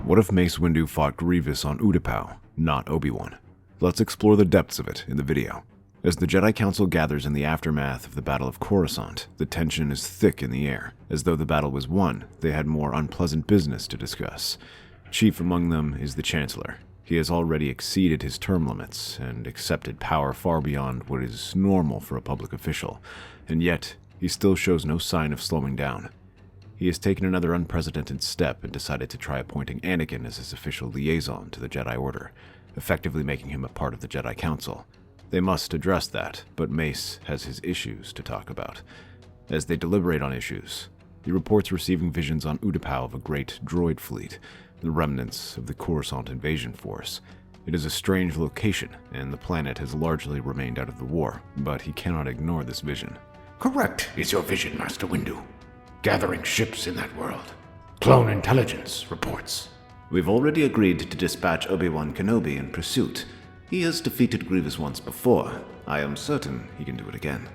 What if Mace Windu fought Grievous on Utapau, not Obi Wan? Let's explore the depths of it in the video. As the Jedi Council gathers in the aftermath of the Battle of Coruscant, the tension is thick in the air. As though the battle was won, they had more unpleasant business to discuss. Chief among them is the Chancellor. He has already exceeded his term limits and accepted power far beyond what is normal for a public official, and yet he still shows no sign of slowing down. He has taken another unprecedented step and decided to try appointing Anakin as his official liaison to the Jedi Order, effectively making him a part of the Jedi Council. They must address that, but Mace has his issues to talk about. As they deliberate on issues, he reports receiving visions on Utapau of a great droid fleet, the remnants of the Coruscant invasion force. It is a strange location, and the planet has largely remained out of the war, but he cannot ignore this vision. Correct is your vision, Master Windu. Gathering ships in that world. Clone intelligence reports. We've already agreed to dispatch Obi Wan Kenobi in pursuit. He has defeated Grievous once before. I am certain he can do it again.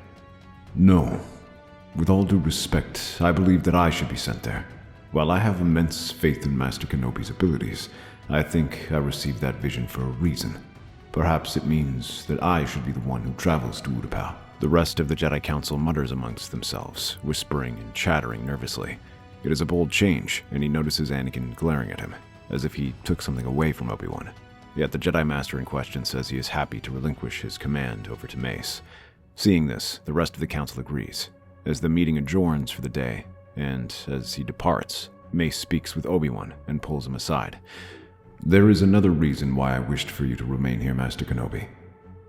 No. With all due respect, I believe that I should be sent there. While I have immense faith in Master Kenobi's abilities, I think I received that vision for a reason. Perhaps it means that I should be the one who travels to Utapau. The rest of the Jedi Council mutters amongst themselves, whispering and chattering nervously. It is a bold change, and he notices Anakin glaring at him, as if he took something away from Obi Wan. Yet the Jedi Master in question says he is happy to relinquish his command over to Mace. Seeing this, the rest of the Council agrees. As the meeting adjourns for the day, and as he departs, Mace speaks with Obi Wan and pulls him aside. There is another reason why I wished for you to remain here, Master Kenobi.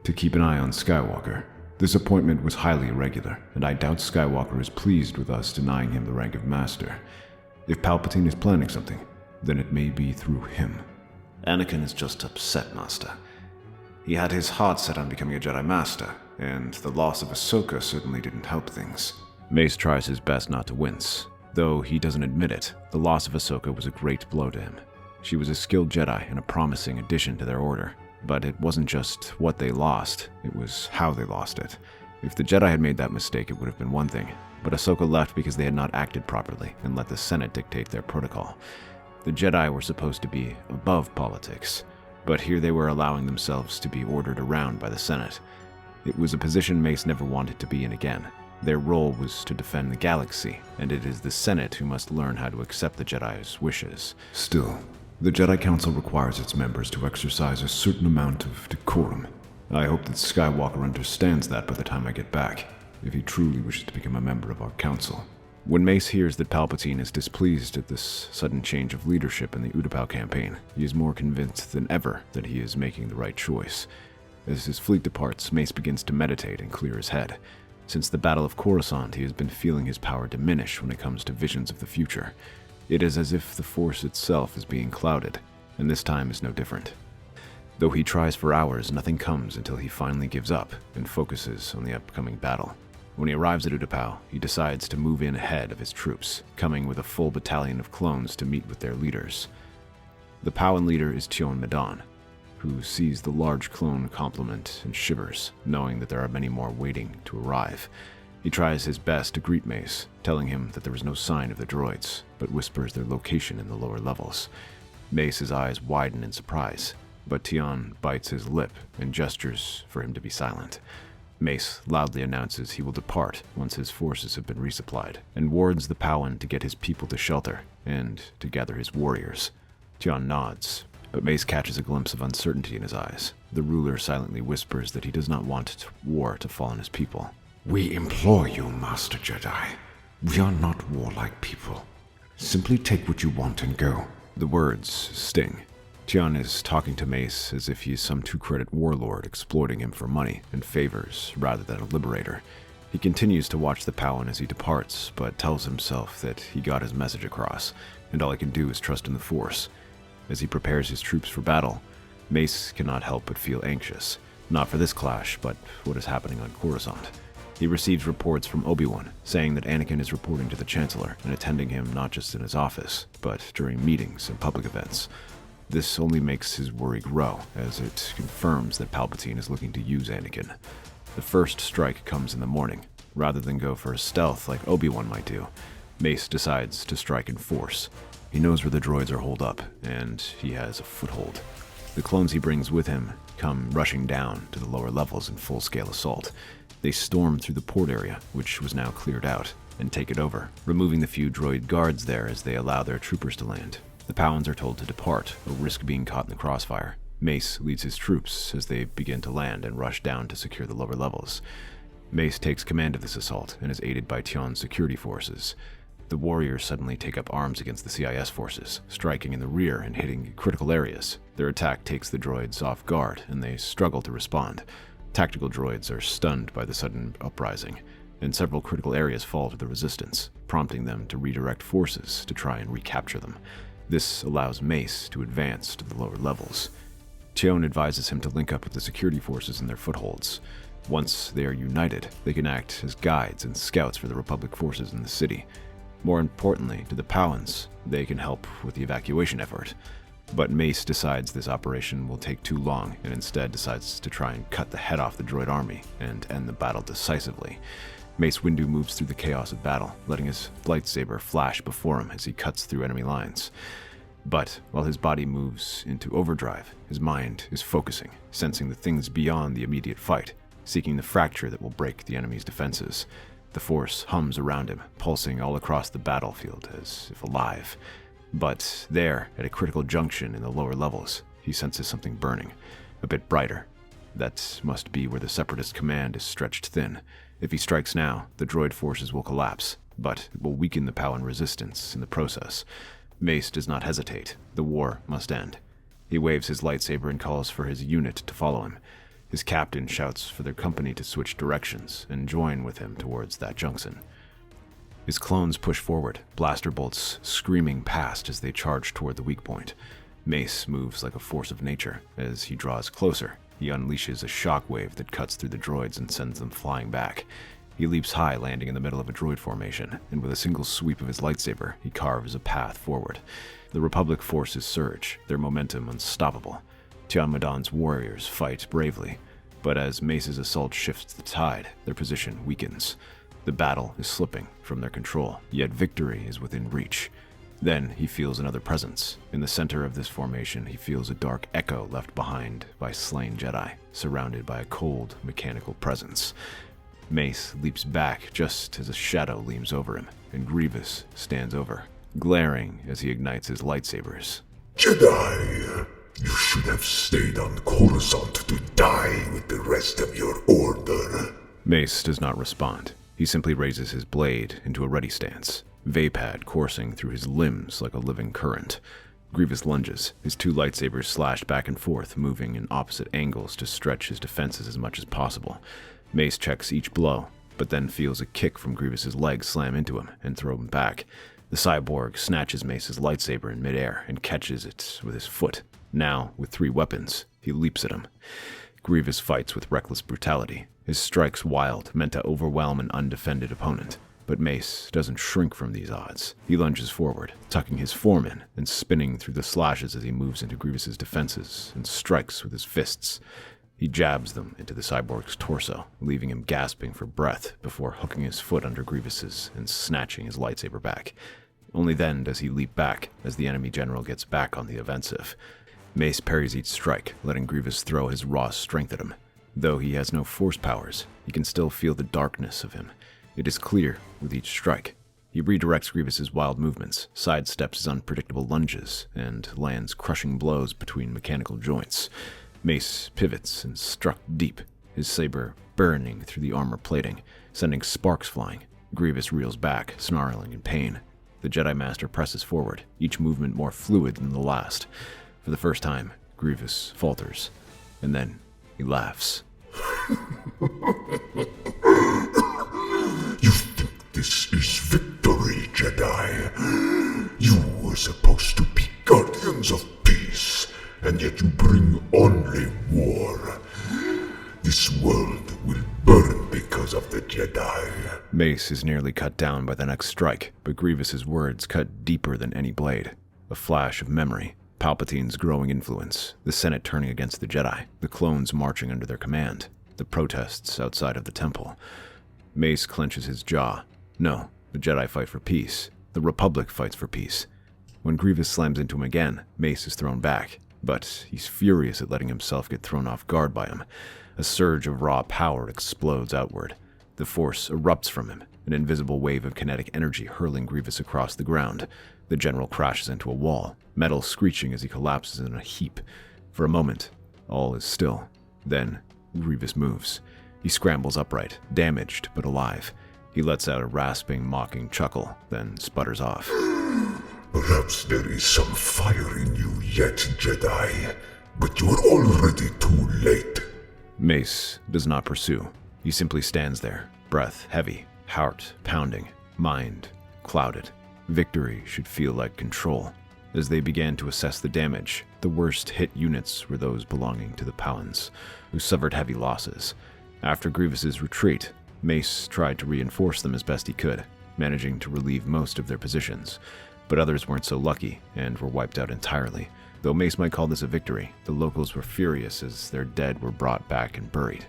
To keep an eye on Skywalker. This appointment was highly irregular, and I doubt Skywalker is pleased with us denying him the rank of Master. If Palpatine is planning something, then it may be through him. Anakin is just upset, Master. He had his heart set on becoming a Jedi Master, and the loss of Ahsoka certainly didn't help things. Mace tries his best not to wince. Though he doesn't admit it, the loss of Ahsoka was a great blow to him. She was a skilled Jedi and a promising addition to their order. But it wasn't just what they lost, it was how they lost it. If the Jedi had made that mistake, it would have been one thing, but Ahsoka left because they had not acted properly and let the Senate dictate their protocol. The Jedi were supposed to be above politics, but here they were allowing themselves to be ordered around by the Senate. It was a position Mace never wanted to be in again. Their role was to defend the galaxy, and it is the Senate who must learn how to accept the Jedi's wishes. Still, the Jedi Council requires its members to exercise a certain amount of decorum. I hope that Skywalker understands that by the time I get back, if he truly wishes to become a member of our council. When Mace hears that Palpatine is displeased at this sudden change of leadership in the Utapau campaign, he is more convinced than ever that he is making the right choice. As his fleet departs, Mace begins to meditate and clear his head. Since the Battle of Coruscant, he has been feeling his power diminish when it comes to visions of the future. It is as if the Force itself is being clouded, and this time is no different. Though he tries for hours, nothing comes until he finally gives up and focuses on the upcoming battle. When he arrives at Utapau, he decides to move in ahead of his troops, coming with a full battalion of clones to meet with their leaders. The Pauan leader is Tion Medon, who sees the large clone complement and shivers, knowing that there are many more waiting to arrive. He tries his best to greet Mace, telling him that there is no sign of the droids, but whispers their location in the lower levels. Mace's eyes widen in surprise, but Tion bites his lip and gestures for him to be silent. Mace loudly announces he will depart once his forces have been resupplied, and warns the Pauan to get his people to shelter and to gather his warriors. Tion nods, but Mace catches a glimpse of uncertainty in his eyes. The ruler silently whispers that he does not want war to fall on his people. We implore you, Master Jedi. We are not warlike people. Simply take what you want and go. The words sting. Tion is talking to Mace as if he is some two-credit warlord exploiting him for money and favors rather than a liberator. He continues to watch the Pauan as he departs, but tells himself that he got his message across, and all he can do is trust in the Force. As he prepares his troops for battle, Mace cannot help but feel anxious, not for this clash, but what is happening on Coruscant. He receives reports from Obi Wan, saying that Anakin is reporting to the Chancellor and attending him not just in his office, but during meetings and public events. This only makes his worry grow, as it confirms that Palpatine is looking to use Anakin. The first strike comes in the morning. Rather than go for a stealth like Obi Wan might do, Mace decides to strike in force. He knows where the droids are holed up, and he has a foothold. The clones he brings with him come rushing down to the lower levels in full-scale assault. They storm through the port area, which was now cleared out, and take it over, removing the few droid guards there as they allow their troopers to land. The Powans are told to depart, or risk being caught in the crossfire. Mace leads his troops as they begin to land and rush down to secure the lower levels. Mace takes command of this assault and is aided by Tion's security forces. The warriors suddenly take up arms against the CIS forces, striking in the rear and hitting critical areas. Their attack takes the droids off guard, and they struggle to respond. Tactical droids are stunned by the sudden uprising, and several critical areas fall to the resistance, prompting them to redirect forces to try and recapture them. This allows Mace to advance to the lower levels. Tion advises him to link up with the security forces in their footholds. Once they are united, they can act as guides and scouts for the Republic forces in the city. More importantly, to the Powans, they can help with the evacuation effort. But Mace decides this operation will take too long and instead decides to try and cut the head off the droid army and end the battle decisively. Mace Windu moves through the chaos of battle, letting his lightsaber flash before him as he cuts through enemy lines. But while his body moves into overdrive, his mind is focusing, sensing the things beyond the immediate fight, seeking the fracture that will break the enemy's defenses. The Force hums around him, pulsing all across the battlefield as if alive. But there, at a critical junction in the lower levels, he senses something burning, a bit brighter. That must be where the Separatist command is stretched thin. If he strikes now, the droid forces will collapse, but it will weaken the Pauwan resistance in the process. Mace does not hesitate. The war must end. He waves his lightsaber and calls for his unit to follow him. His captain shouts for their company to switch directions and join with him towards that junction. His clones push forward, blaster bolts screaming past as they charge toward the weak point. Mace moves like a force of nature. As he draws closer, he unleashes a shockwave that cuts through the droids and sends them flying back. He leaps high, landing in the middle of a droid formation, and with a single sweep of his lightsaber, he carves a path forward. The Republic forces surge, their momentum unstoppable. Tian Modan's warriors fight bravely, but as Mace's assault shifts the tide, their position weakens. The battle is slipping from their control, yet victory is within reach. Then he feels another presence. In the center of this formation, he feels a dark echo left behind by slain Jedi, surrounded by a cold, mechanical presence. Mace leaps back just as a shadow leans over him, and Grievous stands over, glaring as he ignites his lightsabers. Jedi! You should have stayed on Coruscant to die with the rest of your order. Mace does not respond. He simply raises his blade into a ready stance, vapad coursing through his limbs like a living current. Grievous lunges, his two lightsabers slashed back and forth, moving in opposite angles to stretch his defenses as much as possible. Mace checks each blow, but then feels a kick from Grievous's leg slam into him and throw him back. The cyborg snatches Mace's lightsaber in midair and catches it with his foot. Now, with 3 weapons, he leaps at him. Grievous fights with reckless brutality, his strikes wild, meant to overwhelm an undefended opponent. But Mace doesn't shrink from these odds. He lunges forward, tucking his form in and spinning through the slashes as he moves into Grievous's defenses and strikes with his fists. He jabs them into the cyborg's torso, leaving him gasping for breath before hooking his foot under Grievous's and snatching his lightsaber back. Only then does he leap back as the enemy general gets back on the offensive. Mace parries each strike, letting Grievous throw his raw strength at him. Though he has no force powers, he can still feel the darkness of him. It is clear with each strike. He redirects Grievous's wild movements, sidesteps his unpredictable lunges, and lands crushing blows between mechanical joints. Mace pivots and struck deep, his saber burning through the armor plating, sending sparks flying. Grievous reels back, snarling in pain. The Jedi Master presses forward, each movement more fluid than the last. For the first time, Grievous falters, and then he laughs. You think this is victory, Jedi? You were supposed to be guardians of peace, and yet you bring only war. This world will burn because of the Jedi. Mace is nearly cut down by the next strike, but Grievous's words cut deeper than any blade. A flash of memory. Palpatine's growing influence, the Senate turning against the Jedi, the clones marching under their command, the protests outside of the temple. Mace clenches his jaw. No, the Jedi fight for peace. The Republic fights for peace. When Grievous slams into him again, Mace is thrown back, but he's furious at letting himself get thrown off guard by him. A surge of raw power explodes outward. The force erupts from him, an invisible wave of kinetic energy hurling Grievous across the ground. The general crashes into a wall, metal screeching as he collapses in a heap. For a moment, all is still. Then, Grievous moves. He scrambles upright, damaged but alive. He lets out a rasping, mocking chuckle, then sputters off. Perhaps there is some fire in you yet, Jedi, but you're already too late. Mace does not pursue. He simply stands there, breath heavy, heart pounding, mind clouded. Victory should feel like control. As they began to assess the damage, the worst hit units were those belonging to the Palans, who suffered heavy losses. After Grievous's retreat, Mace tried to reinforce them as best he could, managing to relieve most of their positions. But others weren't so lucky and were wiped out entirely. Though Mace might call this a victory, the locals were furious as their dead were brought back and buried.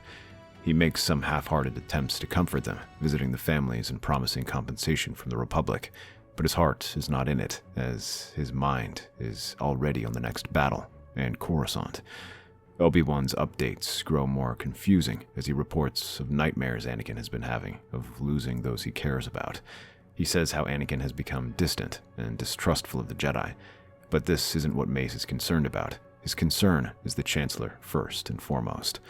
He makes some half-hearted attempts to comfort them, visiting the families and promising compensation from the Republic. But his heart is not in it, as his mind is already on the next battle, and Coruscant. Obi Wan's updates grow more confusing as he reports of nightmares Anakin has been having, of losing those he cares about. He says how Anakin has become distant and distrustful of the Jedi, but this isn't what Mace is concerned about. His concern is the Chancellor first and foremost.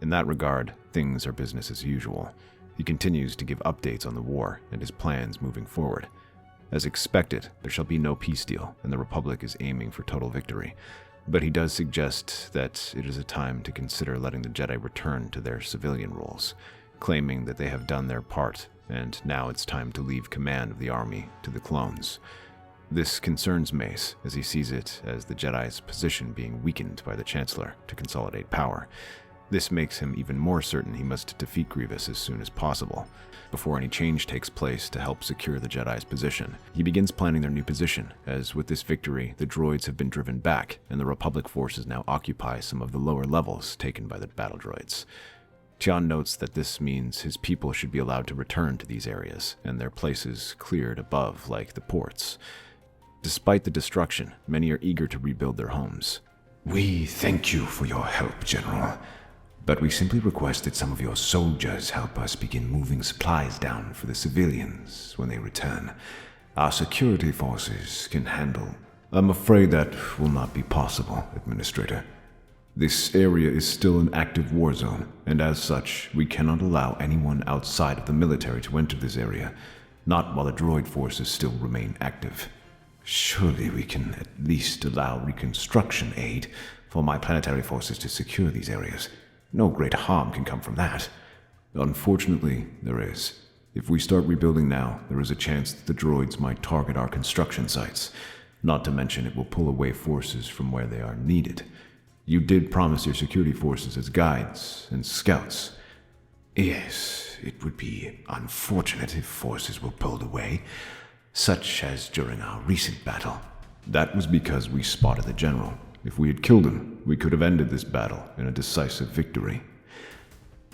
In that regard, things are business as usual. He continues to give updates on the war and his plans moving forward. As expected, there shall be no peace deal, and the Republic is aiming for total victory. But he does suggest that it is a time to consider letting the Jedi return to their civilian roles, claiming that they have done their part, and now it's time to leave command of the army to the clones. This concerns Mace, as he sees it as the Jedi's position being weakened by the Chancellor to consolidate power. This makes him even more certain he must defeat Grievous as soon as possible, before any change takes place to help secure the Jedi's position. He begins planning their new position, as with this victory, the droids have been driven back, and the Republic forces now occupy some of the lower levels taken by the battle droids. Tian notes that this means his people should be allowed to return to these areas, and their places cleared above like the ports. Despite the destruction, many are eager to rebuild their homes. We thank you for your help, General. But we simply request that some of your soldiers help us begin moving supplies down for the civilians when they return. Our security forces can handle. I'm afraid that will not be possible, Administrator. This area is still an active war zone, and as such, we cannot allow anyone outside of the military to enter this area, not while the droid forces still remain active. Surely we can at least allow reconstruction aid for my planetary forces to secure these areas. No great harm can come from that. Unfortunately, there is. If we start rebuilding now, there is a chance that the droids might target our construction sites. Not to mention it will pull away forces from where they are needed. You did promise your security forces as guides and scouts. Yes, it would be unfortunate if forces were pulled away, such as during our recent battle. That was because we spotted the general. If we had killed him, we could have ended this battle in a decisive victory.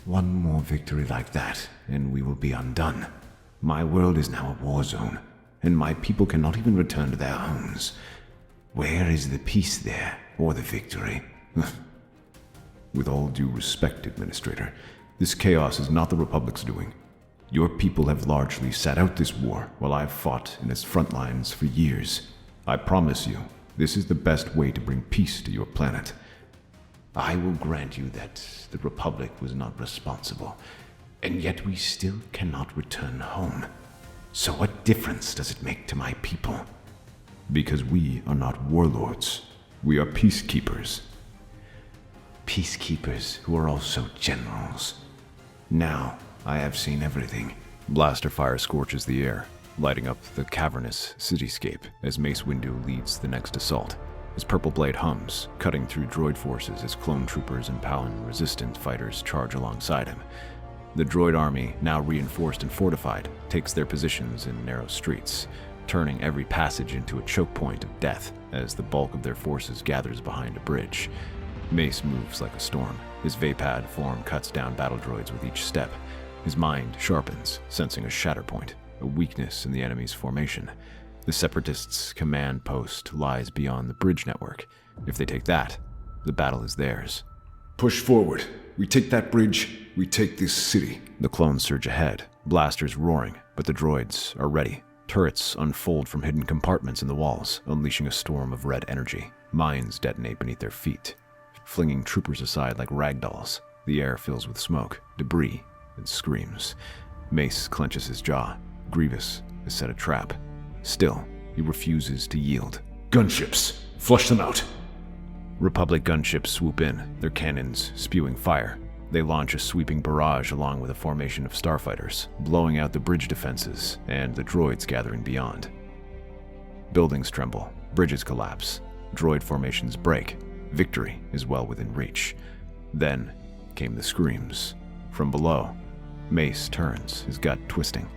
One more victory like that, and we will be undone. My world is now a war zone, and my people cannot even return to their homes. Where is the peace there, or the victory? With all due respect, Administrator, this chaos is not the Republic's doing. Your people have largely sat out this war while I've fought in its front lines for years. I promise you, this is the best way to bring peace to your planet. I will grant you that the Republic was not responsible, and yet we still cannot return home. So what difference does it make to my people? Because we are not warlords. We are peacekeepers. Peacekeepers who are also generals. Now, I have seen everything. Blaster fire scorches the air, lighting up the cavernous cityscape as Mace Windu leads the next assault. His purple blade hums, cutting through droid forces as clone troopers and Palan resistant fighters charge alongside him. The droid army, now reinforced and fortified, takes their positions in narrow streets, turning every passage into a choke point of death as the bulk of their forces gathers behind a bridge. Mace moves like a storm. His Vapad form cuts down battle droids with each step. His mind sharpens, sensing a shatter point, a weakness in the enemy's formation. The Separatists' command post lies beyond the bridge network. If they take that, the battle is theirs. Push forward. We take that bridge, we take this city. The clones surge ahead, blasters roaring, but the droids are ready. Turrets unfold from hidden compartments in the walls, unleashing a storm of red energy. Mines detonate beneath their feet, flinging troopers aside like ragdolls. The air fills with smoke, debris, and screams. Mace clenches his jaw. Grievous has set a trap. Still, he refuses to yield. Gunships! Flush them out! Republic gunships swoop in, their cannons spewing fire. They launch a sweeping barrage along with a formation of starfighters, blowing out the bridge defenses and the droids gathering beyond. Buildings tremble, bridges collapse, droid formations break. Victory is well within reach. Then came the screams. From below, Mace turns, his gut twisting.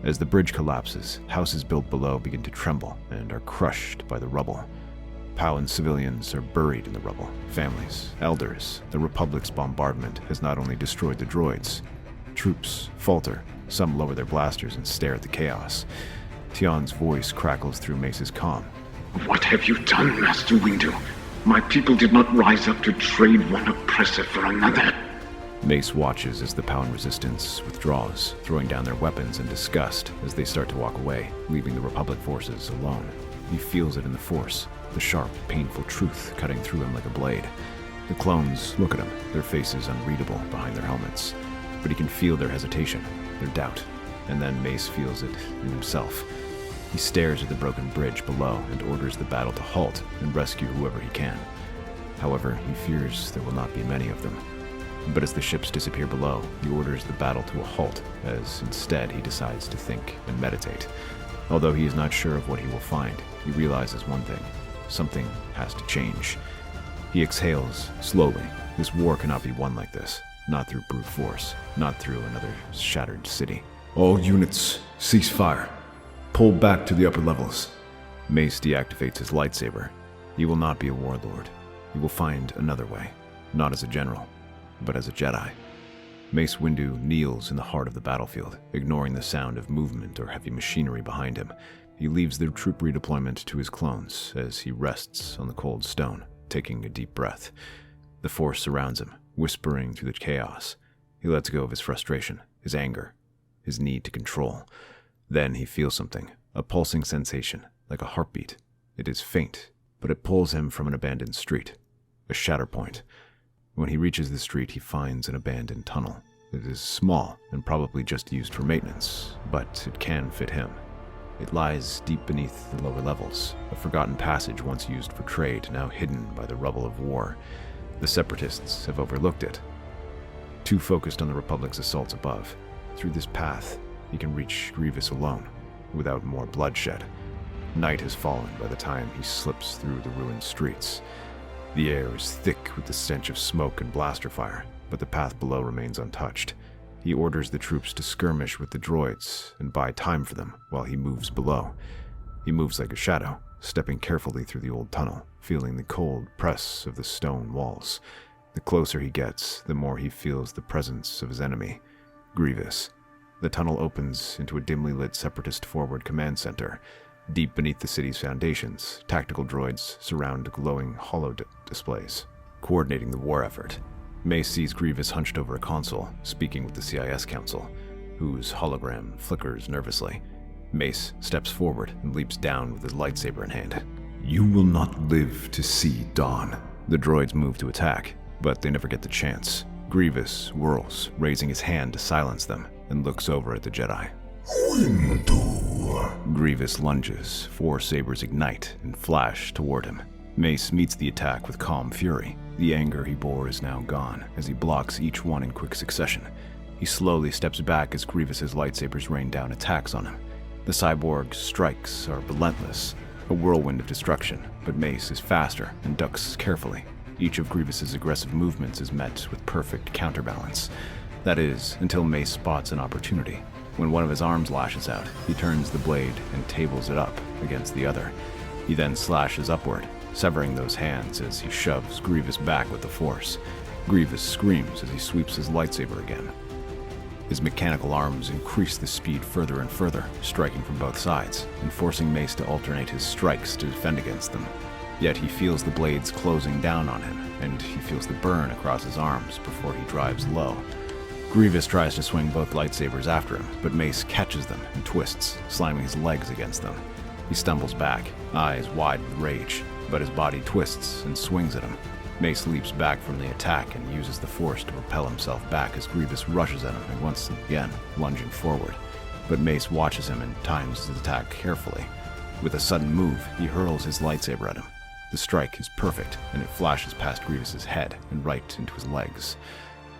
As the bridge collapses, houses built below begin to tremble and are crushed by the rubble. POW and civilians are buried in the rubble. Families, elders, the Republic's bombardment has not only destroyed the droids. Troops falter, some lower their blasters and stare at the chaos. Tian's voice crackles through Mace's comm. What have you done, Master Windu? My people did not rise up to trade one oppressor for another. Mace watches as the POW and resistance withdraws, throwing down their weapons in disgust as they start to walk away, leaving the Republic forces alone. He feels it in the Force, the sharp, painful truth cutting through him like a blade. The clones look at him, their faces unreadable behind their helmets. But he can feel their hesitation, their doubt, and then Mace feels it in himself. He stares at the broken bridge below and orders the battle to halt and rescue whoever he can. However, he fears there will not be many of them. But as the ships disappear below, he orders the battle to a halt, as instead he decides to think and meditate. Although he is not sure of what he will find, he realizes one thing. Something has to change. He exhales, slowly. This war cannot be won like this. Not through brute force. Not through another shattered city. All units, cease fire. Pull back to the upper levels. Mace deactivates his lightsaber. He will not be a warlord. He will find another way. Not as a general, but as a Jedi. Mace Windu kneels in the heart of the battlefield, ignoring the sound of movement or heavy machinery behind him. He leaves the troop redeployment to his clones as he rests on the cold stone, taking a deep breath. The Force surrounds him, whispering through the chaos. He lets go of his frustration, his anger, his need to control. Then he feels something, a pulsing sensation, like a heartbeat. It is faint, but it pulls him from an abandoned street, a shatter point. When he reaches the street, he finds an abandoned tunnel. It is small and probably just used for maintenance, but it can fit him. It lies deep beneath the lower levels, a forgotten passage once used for trade, now hidden by the rubble of war. The Separatists have overlooked it, too focused on the Republic's assaults above. Through this path, he can reach Grievous alone, without more bloodshed. Night has fallen by the time he slips through the ruined streets. The air is thick with the stench of smoke and blaster fire, but the path below remains untouched. He orders the troops to skirmish with the droids and buy time for them while he moves below. He moves like a shadow, stepping carefully through the old tunnel, feeling the cold press of the stone walls. The closer he gets, the more he feels the presence of his enemy, Grievous. The tunnel opens into a dimly lit Separatist forward command center. Deep beneath the city's foundations, tactical droids surround glowing displays, coordinating the war effort. Mace sees Grievous hunched over a console, speaking with the CIS Council, whose hologram flickers nervously. Mace steps forward and leaps down with his lightsaber in hand. You will not live to see dawn. The droids move to attack, but they never get the chance. Grievous whirls, raising his hand to silence them, and looks over at the Jedi. Windu. Grievous lunges, 4 sabers ignite and flash toward him. Mace meets the attack with calm fury. The anger he bore is now gone, as he blocks each one in quick succession. He slowly steps back as Grievous's lightsabers rain down attacks on him. The cyborg's strikes are relentless, a whirlwind of destruction, but Mace is faster and ducks carefully. Each of Grievous's aggressive movements is met with perfect counterbalance. That is, until Mace spots an opportunity. When one of his arms lashes out, he turns the blade and tables it up against the other. He then slashes upward, severing those hands as he shoves Grievous back with the Force. Grievous screams as he sweeps his lightsaber again. His mechanical arms increase the speed further and further, striking from both sides, and forcing Mace to alternate his strikes to defend against them. Yet he feels the blades closing down on him, and he feels the burn across his arms before he drives low. Grievous tries to swing both lightsabers after him, but Mace catches them and twists, slamming his legs against them. He stumbles back, eyes wide with rage, but his body twists and swings at him. Mace leaps back from the attack and uses the Force to propel himself back as Grievous rushes at him and once again, lunging forward. But Mace watches him and times his attack carefully. With a sudden move, he hurls his lightsaber at him. The strike is perfect, and it flashes past Grievous's head and right into his legs.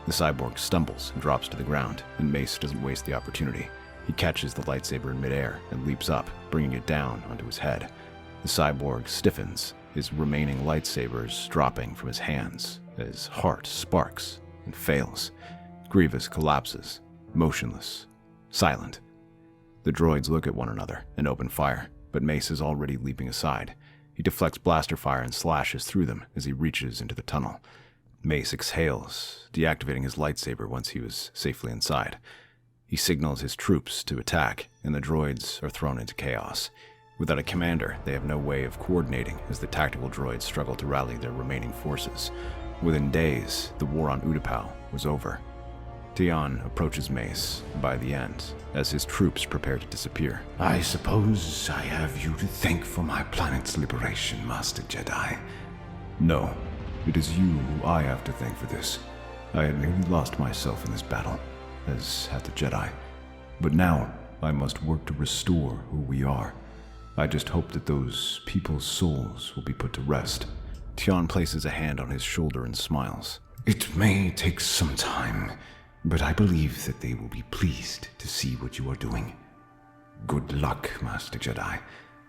The cyborg stumbles and drops to the ground, and Mace doesn't waste the opportunity. He catches the lightsaber in midair and leaps up, bringing it down onto his head. The cyborg stiffens, his remaining lightsabers dropping from his hands as heart sparks and fails. Grievous collapses, motionless, silent. The droids look at one another and open fire, but Mace is already leaping aside. He deflects blaster fire and slashes through them as he reaches into the tunnel. Mace exhales, deactivating his lightsaber once he was safely inside. He signals his troops to attack, and the droids are thrown into chaos. Without a commander, they have no way of coordinating as the tactical droids struggle to rally their remaining forces. Within days, the war on Utapau was over. Tion approaches Mace by the end, as his troops prepare to disappear. I suppose I have you to thank for my planet's liberation, Master Jedi. No, it is you who I have to thank for this. I had nearly lost myself in this battle, as had the Jedi. But now, I must work to restore who we are. I just hope that those people's souls will be put to rest. Tion places a hand on his shoulder and smiles. It may take some time, but I believe that they will be pleased to see what you are doing. Good luck, Master Jedi.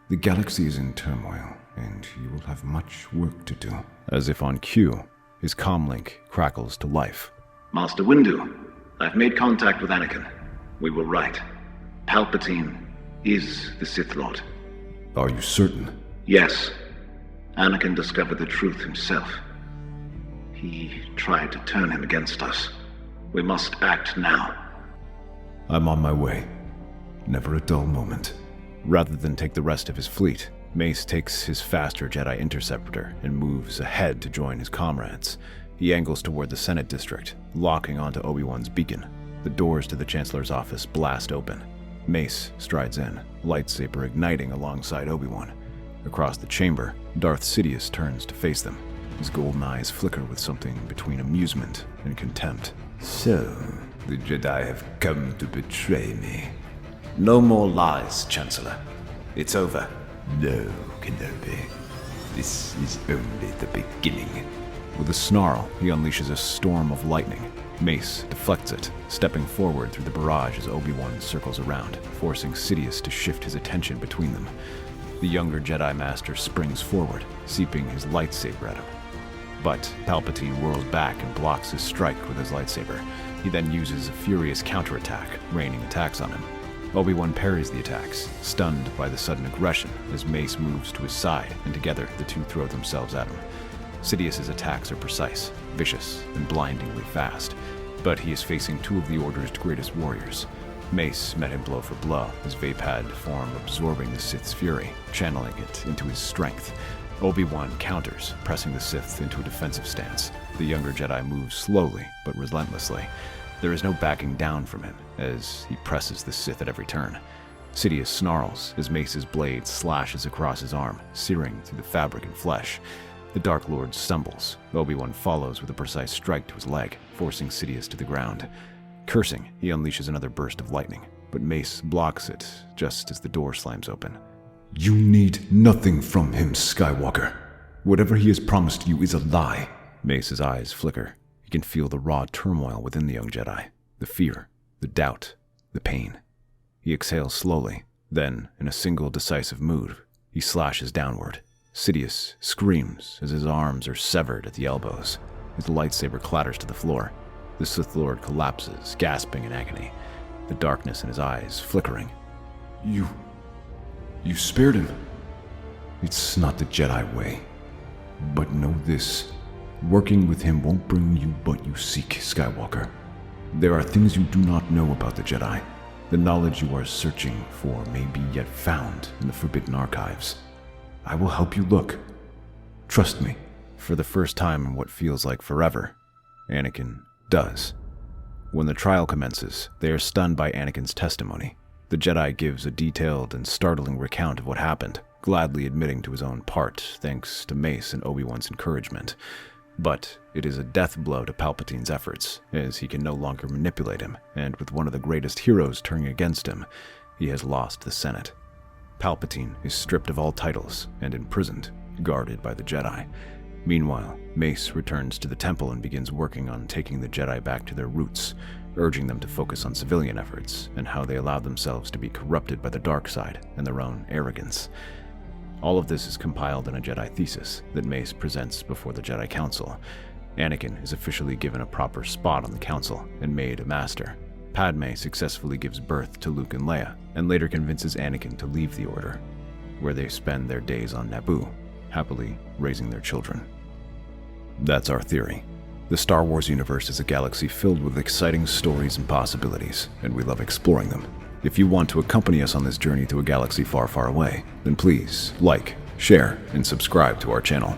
The galaxy is in turmoil, and you will have much work to do. As if on cue, his comlink crackles to life. Master Windu, I've made contact with Anakin. We were right. Palpatine is the Sith Lord. Are you certain? Yes. Anakin discovered the truth himself. He tried to turn him against us. We must act now. I'm on my way. Never a dull moment. Rather than take the rest of his fleet, Mace takes his faster Jedi interceptor and moves ahead to join his comrades. He angles toward the Senate district, locking onto Obi Wan's beacon. The doors to the Chancellor's office blast open. Mace strides in, lightsaber igniting alongside Obi Wan. Across the chamber, Darth Sidious turns to face them. His golden eyes flicker with something between amusement and contempt. So, the Jedi have come to betray me. No more lies, Chancellor. It's over. No, Kenobi. This is only the beginning. With a snarl, he unleashes a storm of lightning. Mace deflects it, stepping forward through the barrage as Obi Wan circles around, forcing Sidious to shift his attention between them. The younger Jedi Master springs forward, seeping his lightsaber at him. But Palpatine whirls back and blocks his strike with his lightsaber. He then uses a furious counterattack, raining attacks on him. Obi-Wan parries the attacks, stunned by the sudden aggression as Mace moves to his side, and together the two throw themselves at him. Sidious's attacks are precise, vicious, and blindingly fast, but he is facing two of the Order's greatest warriors. Mace met him blow for blow, his Vapad form absorbing the Sith's fury, channeling it into his strength. Obi-Wan counters, pressing the Sith into a defensive stance. The younger Jedi moves slowly, but relentlessly. There is no backing down from him, as he presses the Sith at every turn. Sidious snarls as Mace's blade slashes across his arm, searing through the fabric and flesh. The Dark Lord stumbles. Obi-Wan follows with a precise strike to his leg, forcing Sidious to the ground. Cursing, he unleashes another burst of lightning, but Mace blocks it just as the door slams open. You need nothing from him, Skywalker. Whatever he has promised you is a lie. Mace's eyes flicker. He can feel the raw turmoil within the young Jedi. The fear, the doubt, the pain. He exhales slowly. Then, in a single decisive move, he slashes downward. Sidious screams as his arms are severed at the elbows. His lightsaber clatters to the floor. The Sith Lord collapses, gasping in agony, the darkness in his eyes flickering. You spared him. It's not the Jedi way. But know this. Working with him won't bring you what you seek, Skywalker. There are things you do not know about the Jedi. The knowledge you are searching for may be yet found in the Forbidden Archives. I will help you look. Trust me. For the first time in what feels like forever, Anakin does. When the trial commences, they are stunned by Anakin's testimony. The Jedi gives a detailed and startling recount of what happened, gladly admitting to his own part thanks to Mace and Obi Wan's encouragement. But it is a death blow to Palpatine's efforts, as he can no longer manipulate him, and with one of the greatest heroes turning against him, he has lost the Senate. Palpatine is stripped of all titles and imprisoned, guarded by the Jedi. Meanwhile, Mace returns to the temple and begins working on taking the Jedi back to their roots, urging them to focus on civilian efforts and how they allowed themselves to be corrupted by the dark side and their own arrogance. All of this is compiled in a Jedi thesis that Mace presents before the Jedi Council. Anakin is officially given a proper spot on the council and made a master. Padme successfully gives birth to Luke and Leia, and later convinces Anakin to leave the Order, where they spend their days on Naboo, happily raising their children. That's our theory. The Star Wars universe is a galaxy filled with exciting stories and possibilities, and we love exploring them. If you want to accompany us on this journey to a galaxy far, far away, then please like, share, and subscribe to our channel.